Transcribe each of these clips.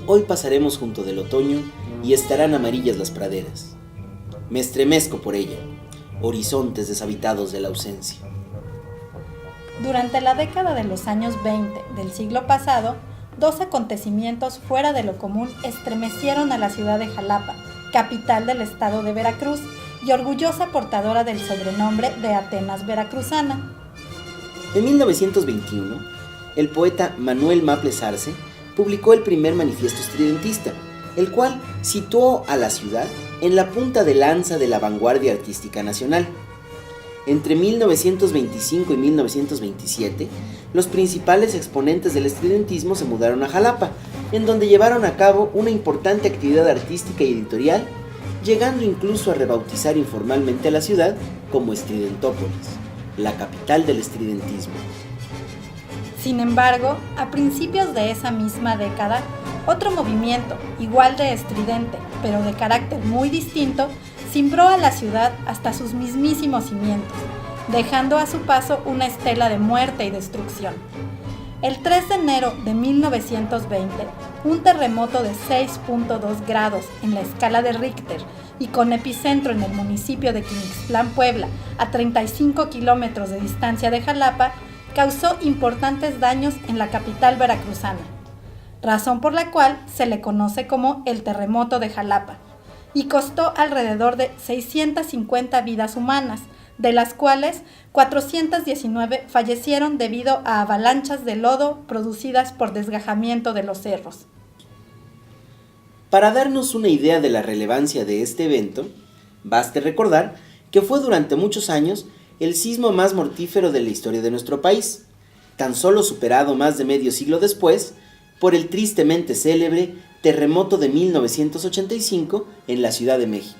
hoy pasaremos junto del otoño y estarán amarillas las praderas. Me estremezco por ella, horizontes deshabitados de la ausencia. Durante la década de los años 20 del siglo pasado, 2 acontecimientos fuera de lo común estremecieron a la ciudad de Jalapa, capital del estado de Veracruz y orgullosa portadora del sobrenombre de Atenas veracruzana. En 1921, el poeta Manuel Maples Arce publicó el primer manifiesto estridentista, el cual situó a la ciudad en la punta de lanza de la vanguardia artística nacional. Entre 1925 y 1927, los principales exponentes del estridentismo se mudaron a Jalapa, en donde llevaron a cabo una importante actividad artística y editorial, llegando incluso a rebautizar informalmente a la ciudad como Estridentópolis, la capital del estridentismo. Sin embargo, a principios de esa misma década, otro movimiento, igual de estridente, pero de carácter muy distinto, cimbró a la ciudad hasta sus mismísimos cimientos, dejando a su paso una estela de muerte y destrucción. El 3 de enero de 1920, un terremoto de 6.2 grados en la escala de Richter y con epicentro en el municipio de Quimixtlán, Puebla, a 35 kilómetros de distancia de Jalapa, causó importantes daños en la capital veracruzana, razón por la cual se le conoce como el terremoto de Jalapa, y costó alrededor de 650 vidas humanas, de las cuales 419 fallecieron debido a avalanchas de lodo producidas por desgajamiento de los cerros. Para darnos una idea de la relevancia de este evento, baste recordar que fue durante muchos años el sismo más mortífero de la historia de nuestro país, tan solo superado más de medio siglo después por el tristemente célebre terremoto de 1985 en la Ciudad de México.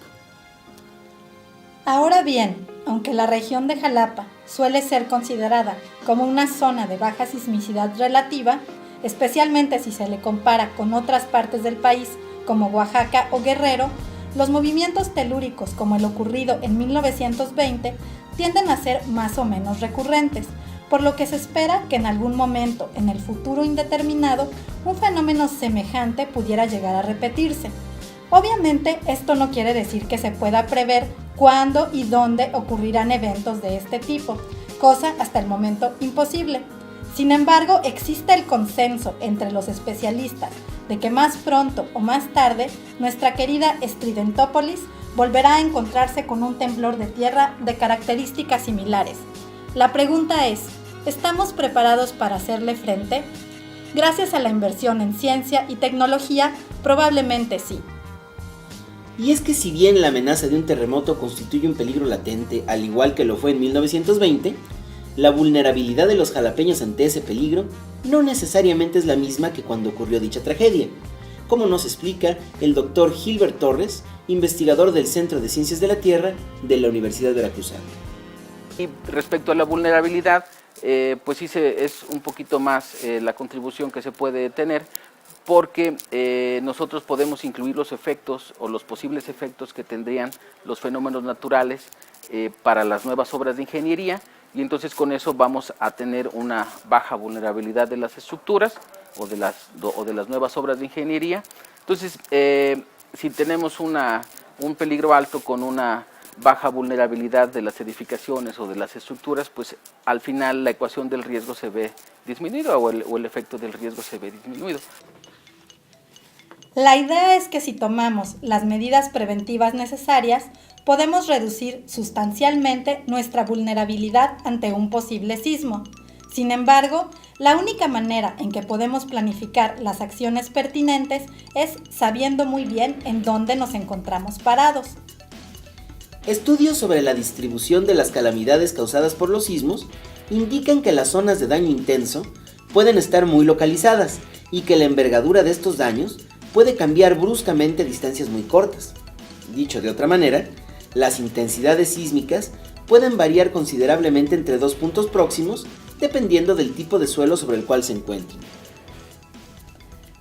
Ahora bien, aunque la región de Jalapa suele ser considerada como una zona de baja sismicidad relativa, especialmente si se le compara con otras partes del país como Oaxaca o Guerrero, los movimientos telúricos como el ocurrido en 1920 tienden a ser más o menos recurrentes, por lo que se espera que en algún momento en el futuro indeterminado un fenómeno semejante pudiera llegar a repetirse. Obviamente, esto no quiere decir que se pueda prever cuándo y dónde ocurrirán eventos de este tipo, cosa hasta el momento imposible. Sin embargo, existe el consenso entre los especialistas de que más pronto o más tarde nuestra querida Estridentópolis volverá a encontrarse con un temblor de tierra de características similares. La pregunta es, ¿estamos preparados para hacerle frente? Gracias a la inversión en ciencia y tecnología, probablemente sí. Y es que si bien la amenaza de un terremoto constituye un peligro latente, al igual que lo fue en 1920, la vulnerabilidad de los jalapeños ante ese peligro no necesariamente es la misma que cuando ocurrió dicha tragedia, como nos explica el doctor Gilbert Torres, investigador del Centro de Ciencias de la Tierra de la Universidad Veracruzana. Y respecto a la vulnerabilidad, pues sí es un poquito más la contribución que se puede tener, porque nosotros podemos incluir los efectos o los posibles efectos que tendrían los fenómenos naturales para las nuevas obras de ingeniería, y entonces con eso vamos a tener una baja vulnerabilidad de las estructuras o de las nuevas obras de ingeniería. Entonces, si tenemos un peligro alto con una baja vulnerabilidad de las edificaciones o de las estructuras, pues al final la ecuación del riesgo se ve disminuida o el efecto del riesgo se ve disminuido. La idea es que si tomamos las medidas preventivas necesarias, podemos reducir sustancialmente nuestra vulnerabilidad ante un posible sismo. Sin embargo, la única manera en que podemos planificar las acciones pertinentes es sabiendo muy bien en dónde nos encontramos parados. Estudios sobre la distribución de las calamidades causadas por los sismos indican que las zonas de daño intenso pueden estar muy localizadas y que la envergadura de estos daños puede cambiar bruscamente a distancias muy cortas. Dicho de otra manera, las intensidades sísmicas pueden variar considerablemente entre dos puntos próximos dependiendo del tipo de suelo sobre el cual se encuentren.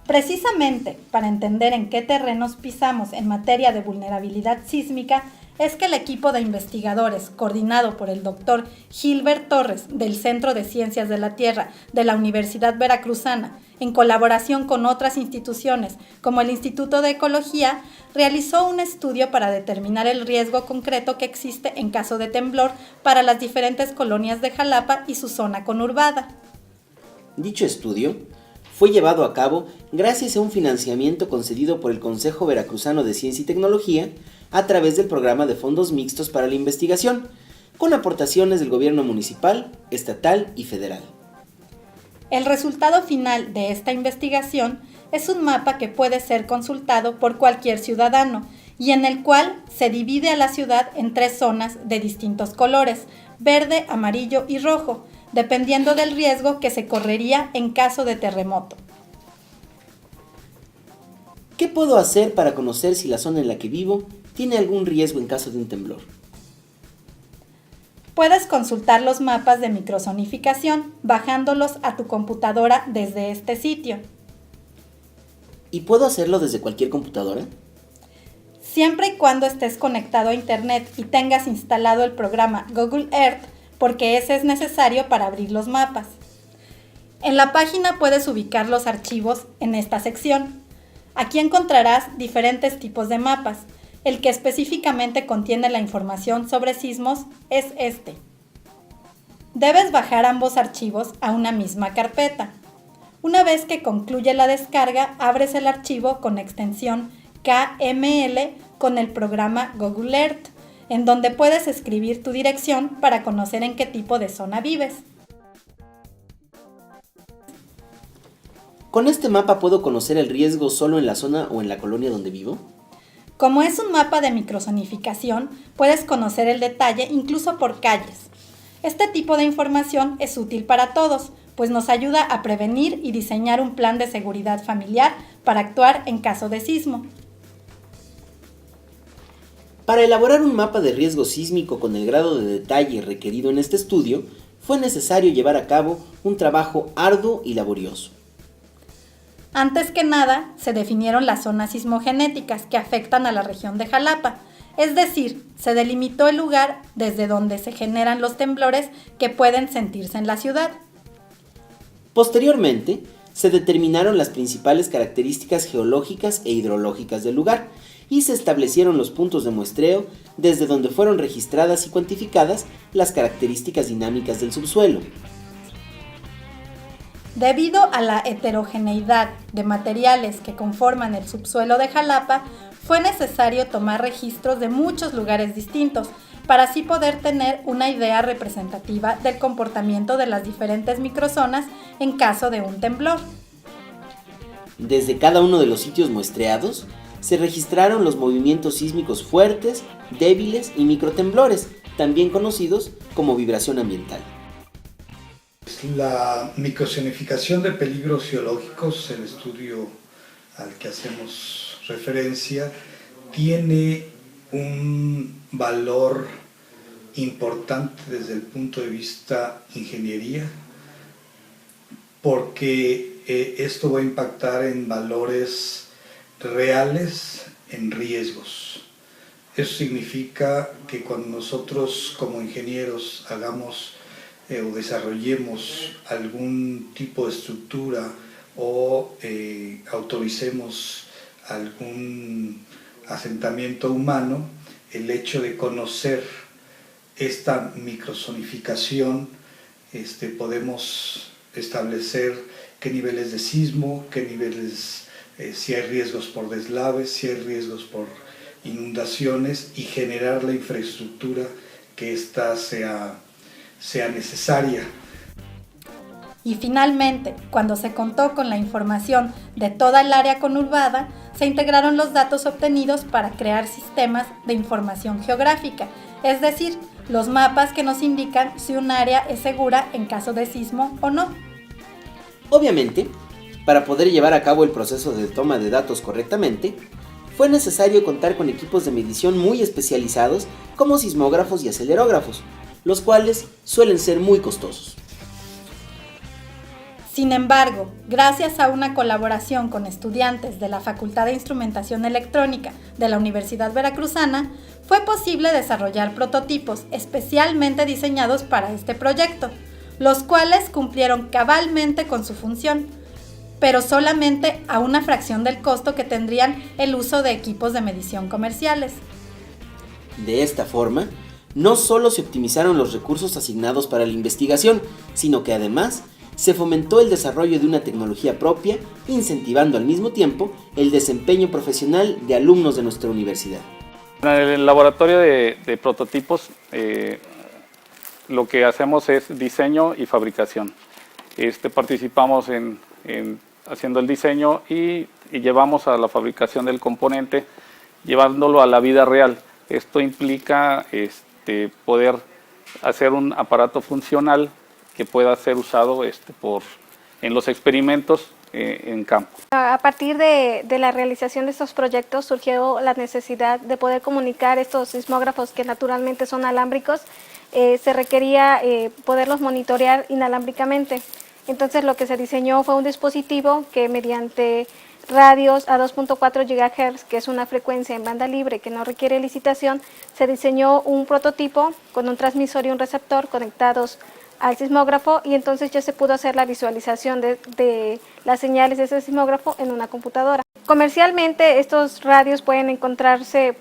Precisamente para entender en qué terrenos pisamos en materia de vulnerabilidad sísmica, es que el equipo de investigadores, coordinado por el doctor Gilbert Torres del Centro de Ciencias de la Tierra de la Universidad Veracruzana, en colaboración con otras instituciones como el Instituto de Ecología, realizó un estudio para determinar el riesgo concreto que existe en caso de temblor para las diferentes colonias de Jalapa y su zona conurbada. Dicho estudio fue llevado a cabo gracias a un financiamiento concedido por el Consejo Veracruzano de Ciencia y Tecnología a través del Programa de Fondos Mixtos para la Investigación, con aportaciones del gobierno municipal, estatal y federal. El resultado final de esta investigación es un mapa que puede ser consultado por cualquier ciudadano y en el cual se divide a la ciudad en 3 zonas de distintos colores, verde, amarillo y rojo, dependiendo del riesgo que se correría en caso de terremoto. ¿Qué puedo hacer para conocer si la zona en la que vivo tiene algún riesgo en caso de un temblor? Puedes consultar los mapas de microzonificación bajándolos a tu computadora desde este sitio. ¿Y puedo hacerlo desde cualquier computadora? Siempre y cuando estés conectado a Internet y tengas instalado el programa Google Earth, porque ese es necesario para abrir los mapas. En la página puedes ubicar los archivos en esta sección. Aquí encontrarás diferentes tipos de mapas. El que específicamente contiene la información sobre sismos es este. Debes bajar ambos archivos a una misma carpeta. Una vez que concluye la descarga, abres el archivo con extensión KML con el programa Google Earth, en donde puedes escribir tu dirección para conocer en qué tipo de zona vives. ¿Con este mapa puedo conocer el riesgo solo en la zona o en la colonia donde vivo? Como es un mapa de microzonificación, puedes conocer el detalle incluso por calles. Este tipo de información es útil para todos, pues nos ayuda a prevenir y diseñar un plan de seguridad familiar para actuar en caso de sismo. Para elaborar un mapa de riesgo sísmico con el grado de detalle requerido en este estudio, fue necesario llevar a cabo un trabajo arduo y laborioso. Antes que nada, se definieron las zonas sismogenéticas que afectan a la región de Jalapa, es decir, se delimitó el lugar desde donde se generan los temblores que pueden sentirse en la ciudad. Posteriormente, se determinaron las principales características geológicas e hidrológicas del lugar y se establecieron los puntos de muestreo desde donde fueron registradas y cuantificadas las características dinámicas del subsuelo. Debido a la heterogeneidad de materiales que conforman el subsuelo de Jalapa, fue necesario tomar registros de muchos lugares distintos para así poder tener una idea representativa del comportamiento de las diferentes microzonas en caso de un temblor. Desde cada uno de los sitios muestreados, se registraron los movimientos sísmicos fuertes, débiles y microtemblores, también conocidos como vibración ambiental. La microzonificación de peligros geológicos, el estudio al que hacemos referencia, tiene un valor importante desde el punto de vista ingeniería, porque esto va a impactar en valores reales, en riesgos. Eso significa que cuando nosotros como ingenieros hagamos o desarrollemos algún tipo de estructura o autoricemos algún asentamiento humano, el hecho de conocer esta microzonificación, podemos establecer qué niveles de sismo, qué niveles, si hay riesgos por deslaves, si hay riesgos por inundaciones y generar la infraestructura que ésta sea necesaria. Y finalmente, cuando se contó con la información de toda el área conurbada, se integraron los datos obtenidos para crear sistemas de información geográfica, es decir, los mapas que nos indican si un área es segura en caso de sismo o no. Obviamente, para poder llevar a cabo el proceso de toma de datos correctamente, fue necesario contar con equipos de medición muy especializados como sismógrafos y acelerógrafos, los cuales suelen ser muy costosos. Sin embargo, gracias a una colaboración con estudiantes de la Facultad de Instrumentación Electrónica de la Universidad Veracruzana, fue posible desarrollar prototipos especialmente diseñados para este proyecto, los cuales cumplieron cabalmente con su función, pero solamente a una fracción del costo que tendrían el uso de equipos de medición comerciales. De esta forma, no solo se optimizaron los recursos asignados para la investigación, sino que además se fomentó el desarrollo de una tecnología propia, incentivando al mismo tiempo el desempeño profesional de alumnos de nuestra universidad. En el laboratorio de prototipos lo que hacemos es diseño y fabricación. Participamos en haciendo el diseño y llevamos a la fabricación del componente, llevándolo a la vida real. Esto implica poder hacer un aparato funcional que pueda ser usado en los experimentos en campo. A partir de la realización de estos proyectos surgió la necesidad de poder comunicar estos sismógrafos que naturalmente son alámbricos. Se requería poderlos monitorear inalámbricamente. Entonces lo que se diseñó fue un dispositivo que mediante radios a 2.4 GHz, que es una frecuencia en banda libre que no requiere licitación, se diseñó un prototipo con un transmisor y un receptor conectados al sismógrafo, y entonces ya se pudo hacer la visualización de las señales de ese sismógrafo en una computadora. Comercialmente estos radios pueden encontrarse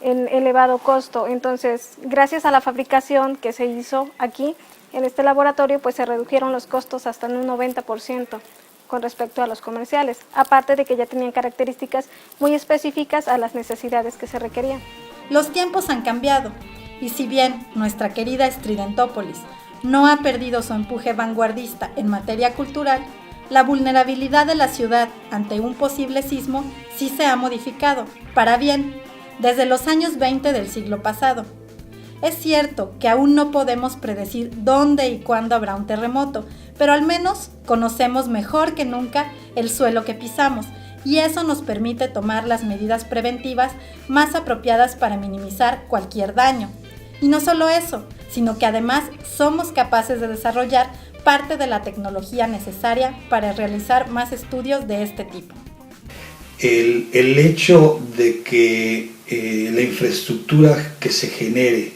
en elevado costo, entonces gracias a la fabricación que se hizo aquí en este laboratorio se redujeron los costos hasta en un 90% con respecto a los comerciales, aparte de que ya tenían características muy específicas a las necesidades que se requerían. Los tiempos han cambiado, y si bien nuestra querida Estridentópolis no ha perdido su empuje vanguardista en materia cultural, la vulnerabilidad de la ciudad ante un posible sismo sí se ha modificado, para bien, desde los años 20 del siglo pasado. Es cierto que aún no podemos predecir dónde y cuándo habrá un terremoto, pero al menos conocemos mejor que nunca el suelo que pisamos, y eso nos permite tomar las medidas preventivas más apropiadas para minimizar cualquier daño. Y no solo eso, sino que además somos capaces de desarrollar parte de la tecnología necesaria para realizar más estudios de este tipo. El hecho de que la infraestructura que se genere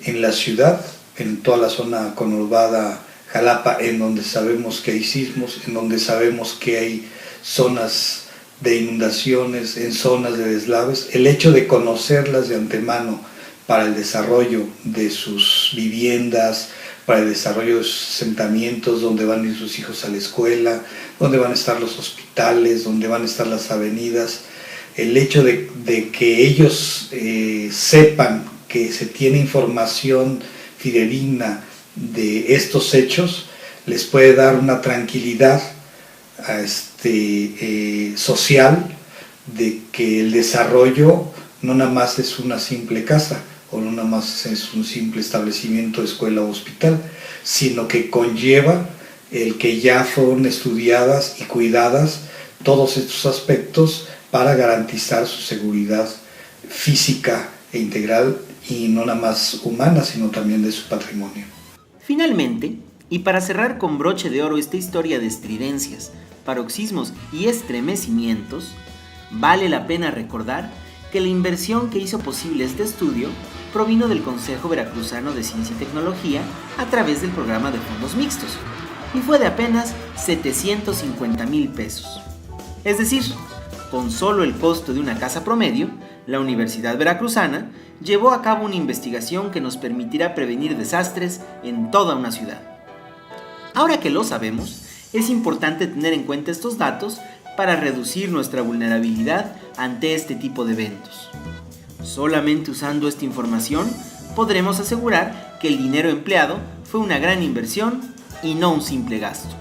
en la ciudad, en toda la zona conurbada Jalapa, en donde sabemos que hay sismos, en donde sabemos que hay zonas de inundaciones, en zonas de deslaves, el hecho de conocerlas de antemano para el desarrollo de sus viviendas, para el desarrollo de sus asentamientos, donde van a ir sus hijos a la escuela, donde van a estar los hospitales, donde van a estar las avenidas, el hecho de que ellos sepan que se tiene información fidedigna de estos hechos, les puede dar una tranquilidad social de que el desarrollo no nada más es una simple casa, o no nada más es un simple establecimiento de escuela o hospital, sino que conlleva el que ya fueron estudiadas y cuidadas todos estos aspectos para garantizar su seguridad física e integral, y no nada más humana, sino también de su patrimonio. Finalmente, y para cerrar con broche de oro esta historia de estridencias, paroxismos y estremecimientos, vale la pena recordar que la inversión que hizo posible este estudio provino del Consejo Veracruzano de Ciencia y Tecnología a través del programa de fondos mixtos, y fue de apenas 750,000 pesos. Es decir, con solo el costo de una casa promedio, la Universidad Veracruzana llevó a cabo una investigación que nos permitirá prevenir desastres en toda una ciudad. Ahora que lo sabemos, es importante tener en cuenta estos datos para reducir nuestra vulnerabilidad ante este tipo de eventos. Solamente usando esta información podremos asegurar que el dinero empleado fue una gran inversión y no un simple gasto.